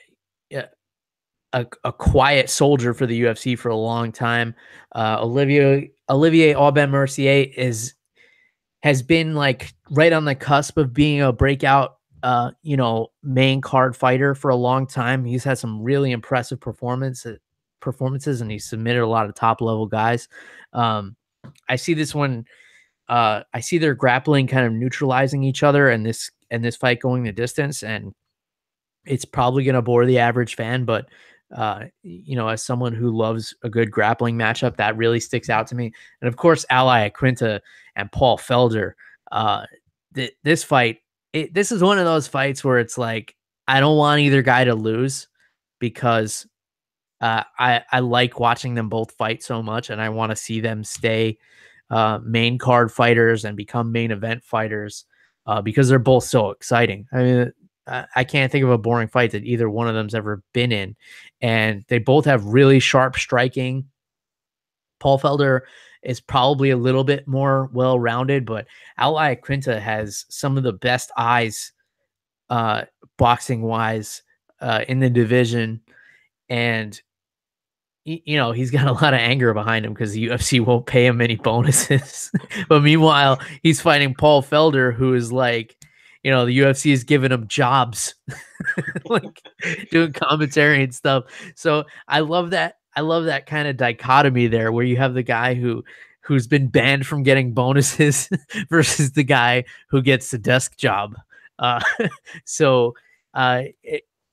a quiet soldier for the UFC for a long time. Olivier Aubin Mercier has been like right on the cusp of being a breakout main card fighter for a long time. He's had some really impressive performances, and he's submitted a lot of top level guys. I see this one. I see their grappling kind of neutralizing each other, and this fight going the distance, and it's probably going to bore the average fan, but as someone who loves a good grappling matchup, that really sticks out to me. And of course, Ally Aquinta and Paul Felder. This fight, this is one of those fights where it's like, I don't want either guy to lose, because I like watching them both fight so much, and I want to see them stay main card fighters and become main event fighters, because they're both so exciting. I mean, I can't think of a boring fight that either one of them's ever been in, and they both have really sharp striking. Paul Felder is probably a little bit more well-rounded, but Ally Quinta has some of the best eyes, boxing-wise, in the division, and he's got a lot of anger behind him because the UFC won't pay him any bonuses. But meanwhile, he's fighting Paul Felder, who is like, the UFC is giving him jobs, like doing commentary and stuff. So I love that. I love that kind of dichotomy there, where you have the guy who's been banned from getting bonuses versus the guy who gets the desk job. Uh, so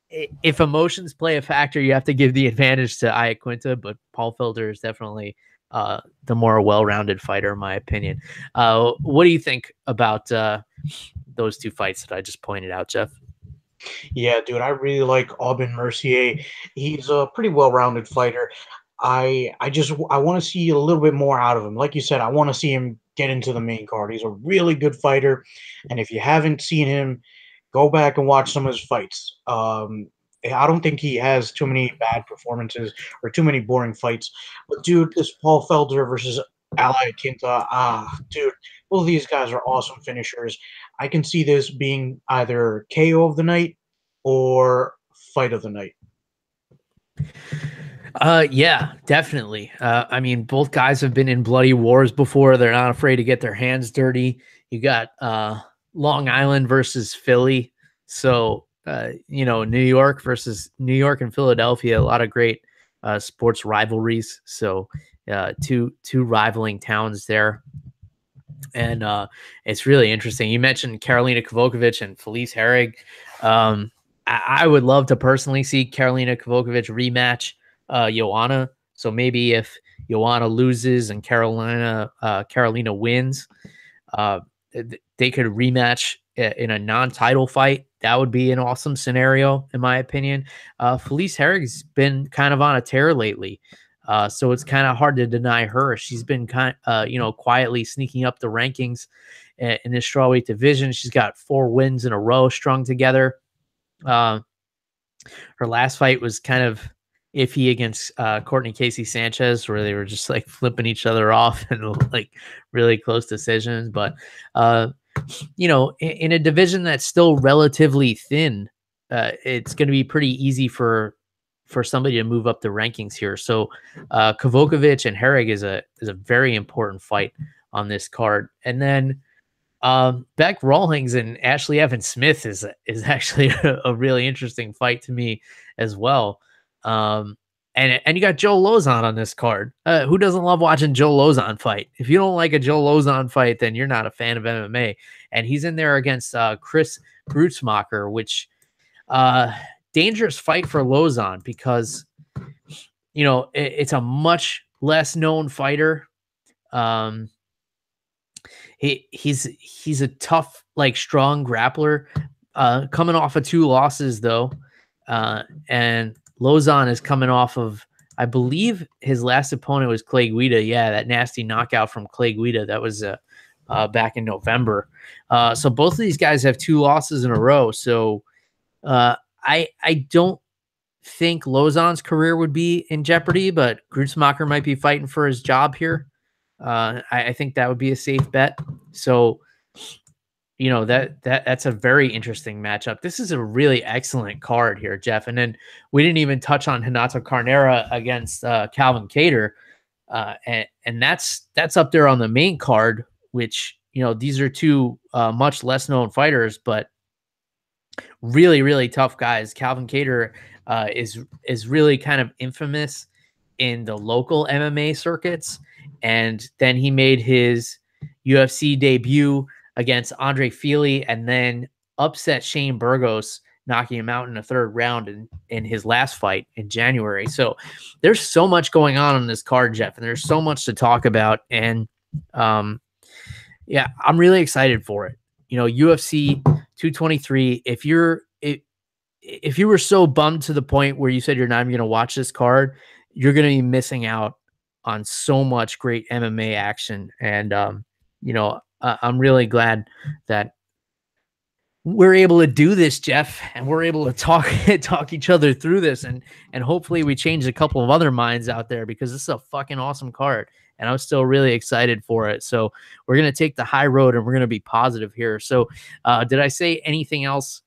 if emotions play a factor, you have to give the advantage to Iaquinta, but Paul Felder is definitely the more well-rounded fighter, in my opinion. What do you think about those two fights that I just pointed out, Jeff? Yeah, dude, I really like Aubin Mercier. He's a pretty well-rounded fighter. I want to see a little bit more out of him. Like you said, I want to see him get into the main card. He's a really good fighter, and if you haven't seen him, go back and watch some of his fights. I don't think he has too many bad performances or too many boring fights. But dude, this Paul Felder versus Ally Quinta, dude, both of these guys are awesome finishers. I can see this being either KO of the night or fight of the night. Yeah, definitely. I mean, both guys have been in bloody wars before. They're not afraid to get their hands dirty. You got Long Island versus Philly. So, New York versus New York and Philadelphia, a lot of great sports rivalries. So, two rivaling towns there. And it's really interesting. You mentioned Karolina Kavakovich and Felice Herrig. I would love to personally see Karolina Kavakovich rematch Joanna. So maybe if Joanna loses and Carolina wins, they could rematch in a non-title fight. That would be an awesome scenario, in my opinion. Felice Herrig's been kind of on a tear lately. So it's kind of hard to deny her. She's been quietly sneaking up the rankings in this strawweight division. She's got 4 wins in a row strung together. Her last fight was kind of iffy against Courtney Casey Sanchez, where they were just like flipping each other off and like really close decisions. But in a division that's still relatively thin, it's going to be pretty easy for somebody to move up the rankings here. So Kavakovich and Herrig is a very important fight on this card. And then Beck Rawlings and Ashley Evans Smith is actually a really interesting fight to me as well. And you got Joe Lozon on this card. Who doesn't love watching Joe Lozon fight? If you don't like a Joe Lozon fight, then you're not a fan of MMA. And he's in there against Chris Grutzmacher, which dangerous fight for Lozon because, you know, it's a much less known fighter. He's a tough, like, strong grappler, coming off of 2 losses though. And Lozon is coming off of, I believe his last opponent was Clay Guida. Yeah, that nasty knockout from Clay Guida. That was back in November. So both of these guys have 2 losses in a row. So I don't think Lozon's career would be in jeopardy, but Grutzmacher might be fighting for his job here. I think that would be a safe bet. So, you know, that's a very interesting matchup. This is a really excellent card here, Jeff. And then we didn't even touch on Renato Carnera against Calvin Kattar. And that's up there on the main card, which, you know, these are 2 much less known fighters, but really, really tough guys. Calvin Kattar is really kind of infamous in the local MMA circuits. And then he made his UFC debut against Andre Fili and then upset Shane Burgos, knocking him out in the 3rd round in his last fight in January. So there's so much going on this card, Jeff, and there's so much to talk about. And yeah, I'm really excited for it. You know, UFC 223, if you were so bummed to the point where you said you're not even going to watch this card, you're going to be missing out on so much great MMA action. And, you know, I'm really glad that we're able to do this, Jeff, and we're able to talk each other through this. And hopefully we change a couple of other minds out there, because this is a fucking awesome card. And I'm still really excited for it. So we're going to take the high road and we're going to be positive here. So did I say anything else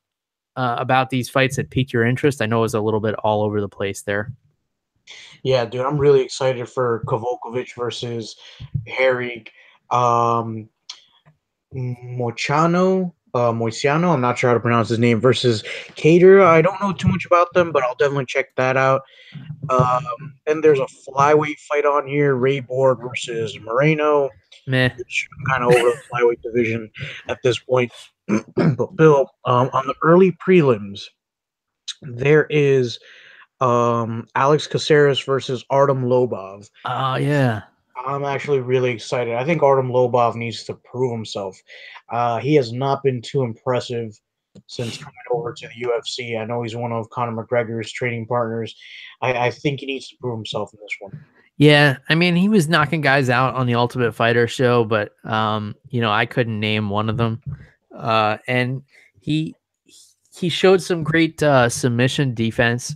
about these fights that piqued your interest? I know it was a little bit all over the place there. Yeah, dude, I'm really excited for Kovacevic versus Herrig. Moiciano, I'm not sure how to pronounce his name, versus Kattar. I don't know too much about them, but I'll definitely check that out. And there's a flyweight fight on here, Ray Borg versus Moreno. Meh. I'm kind of over the flyweight division at this point. But Bill, on the early prelims, there is Alex Caceres versus Artem Lobov. Oh, yeah. I'm actually really excited. I think Artem Lobov needs to prove himself. He has not been too impressive since coming over to the UFC. I know he's one of Conor McGregor's training partners. I think he needs to prove himself in this one. Yeah, I mean, he was knocking guys out on the Ultimate Fighter show, but you know, I couldn't name one of them. And he showed some great submission defense.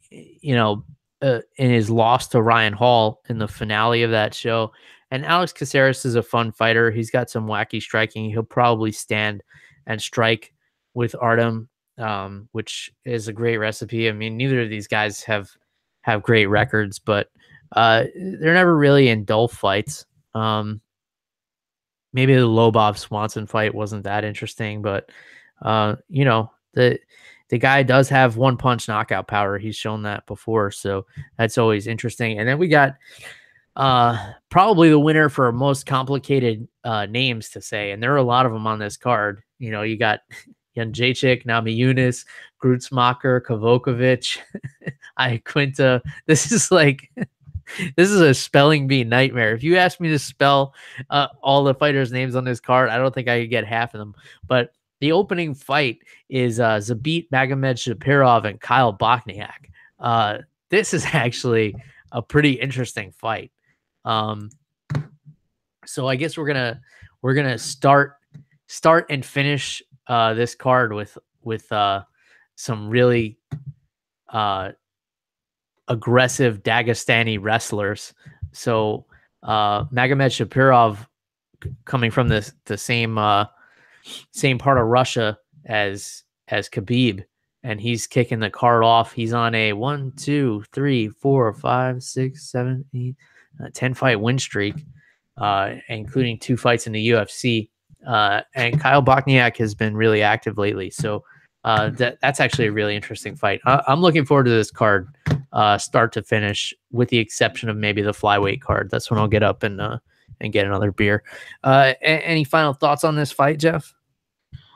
You know, in his loss to Ryan Hall in the finale of that show. And Alex Caceres is a fun fighter. He's got some wacky striking. He'll probably stand and strike with Artem, which is a great recipe. I mean, neither of these guys have great records, but they're never really in dull fights. Maybe the Lobov Swanson fight wasn't that interesting, but you know, the guy does have one punch knockout power. He's shown that before, so that's always interesting. And then we got probably the winner for most complicated names to say, and there are a lot of them on this card. You know, you got Jędrzejczyk, Namajunas, Grutzmacher, Kovacevic, Iaquinta. This is a spelling bee nightmare. If you ask me to spell all the fighters' names on this card, I don't think I could get half of them. But the opening fight is Zabit Magomed-Shapirov and Kyle Bochniak. This is actually a pretty interesting fight. So I guess we're gonna start and finish this card with some really aggressive Dagestani wrestlers. So Magomed-Shapirov, coming from the same part of Russia as Khabib, and he's kicking the card off. He's on a 1, 2, 3, 4, 5, 6, 7, 8, 10 fight win streak, including 2 fights in the UFC. And Kyle Bochniak has been really active lately, so that's actually a really interesting fight. I'm looking forward to this card, start to finish, with the exception of maybe the flyweight card. That's when I'll get up and get another beer. Any final thoughts on this fight, Jeff?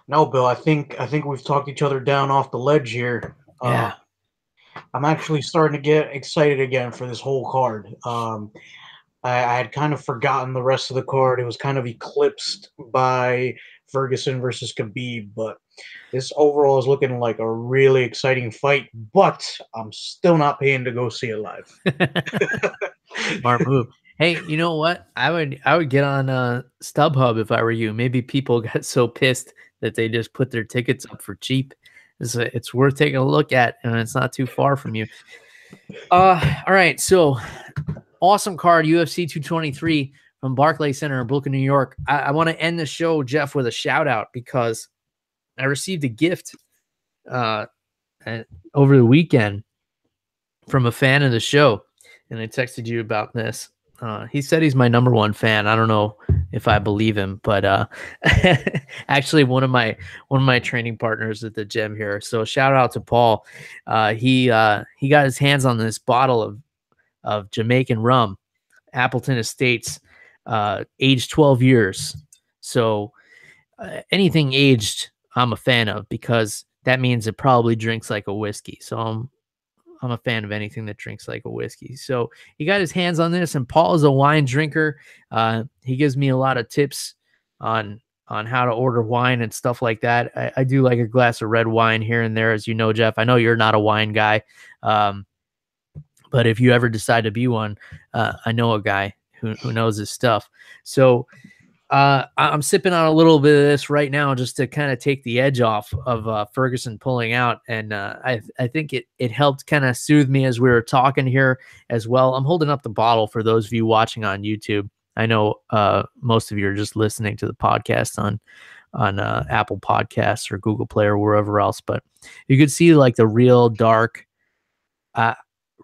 No, Bill, I think we've talked each other down off the ledge here. Yeah. I'm actually starting to get excited again for this whole card. I had kind of forgotten the rest of the card. It was kind of eclipsed by Ferguson versus Khabib, but this overall is looking like a really exciting fight. But I'm still not paying to go see it live. Smart move. Hey, you know what? I would get on StubHub if I were you. Maybe people got so pissed that they just put their tickets up for cheap. It's worth taking a look at, and it's not too far from you. All right, so awesome card, UFC 223 from Barclays Center in Brooklyn, New York. I want to end the show, Jeff, with a shout out because I received a gift over the weekend from a fan of the show, and I texted you about this. He said he's my number one fan. I don't know if I believe him, but actually one of my training partners at the gym here. So shout out to Paul. He got his hands on this bottle of Jamaican rum, Appleton Estates, aged 12 years. So anything aged, I'm a fan of because that means it probably drinks like a whiskey. So I'm a fan of anything that drinks like a whiskey. So he got his hands on this, and Paul is a wine drinker. He gives me a lot of tips on how to order wine and stuff like that. I do like a glass of red wine here and there, as you know, Jeff. I know you're not a wine guy, but if you ever decide to be one, I know a guy who knows his stuff. So I'm sipping on a little bit of this right now just to kind of take the edge off of Ferguson pulling out. And I think it helped kind of soothe me as we were talking here as well. I'm holding up the bottle for those of you watching on YouTube. I know most of you are just listening to the podcast on Apple Podcasts or Google Play or wherever else. But you could see like the real dark,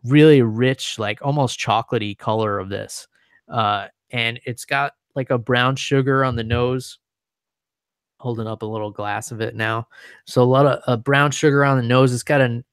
really rich, like almost chocolatey color of this. And it's got like a brown sugar on the nose. Holding up a little glass of it now. So a lot of brown sugar on the nose. It's got a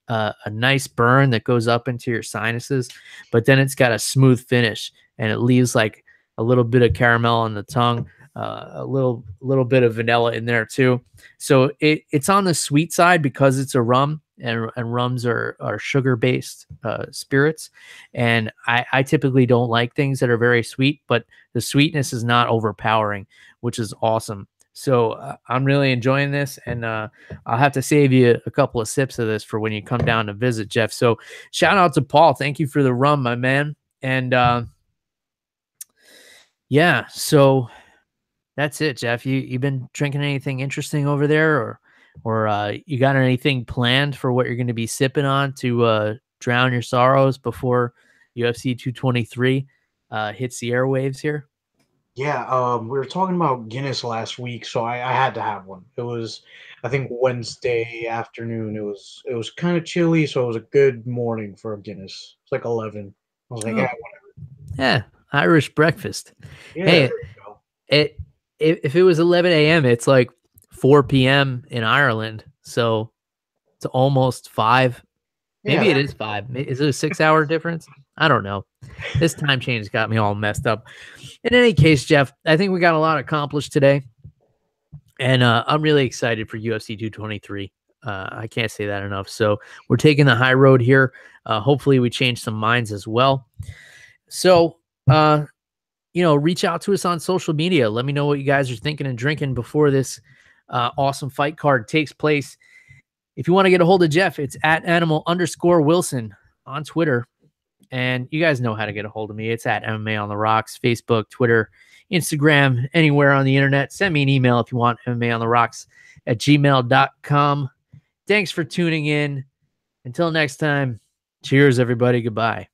nice burn that goes up into your sinuses, but then it's got a smooth finish, and it leaves like a little bit of caramel on the tongue, a little bit of vanilla in there too. So it's on the sweet side because it's a rum, and rums are sugar-based spirits. And I typically don't like things that are very sweet, but the sweetness is not overpowering, which is awesome. So I'm really enjoying this, and I'll have to save you a couple of sips of this for when you come down to visit, Jeff. So shout out to Paul. Thank you for the rum, my man. And yeah, so that's it, Jeff. You've been drinking anything interesting over there, or you got anything planned for what you're going to be sipping on to drown your sorrows before UFC 223 hits the airwaves here? Yeah, we were talking about Guinness last week, so I had to have one. It was, I think, Wednesday afternoon. It was kind of chilly, so it was a good morning for a Guinness. It's like 11. I was like, Oh, yeah, yeah, Irish breakfast. yeah, Hey, there you go. if it was 11 a.m., it's like 4 p.m. in Ireland, so it's almost 5. Yeah, Maybe it is 5. Is it a 6-hour difference? I don't know. This time change got me all messed up. In any case, Jeff, I think we got a lot accomplished today, and I'm really excited for UFC 223. I can't say that enough. So we're taking the high road here. Hopefully we change some minds as well. So, reach out to us on social media. Let me know what you guys are thinking and drinking before this awesome fight card takes place. If you want to get a hold of Jeff, it's at @animal_Wilson on Twitter. And you guys know how to get a hold of me. It's at MMA on the Rocks, Facebook, Twitter, Instagram, anywhere on the internet. Send me an email if you want, MMAontheRocks@gmail.com. Thanks for tuning in. Until next time, cheers, everybody. Goodbye.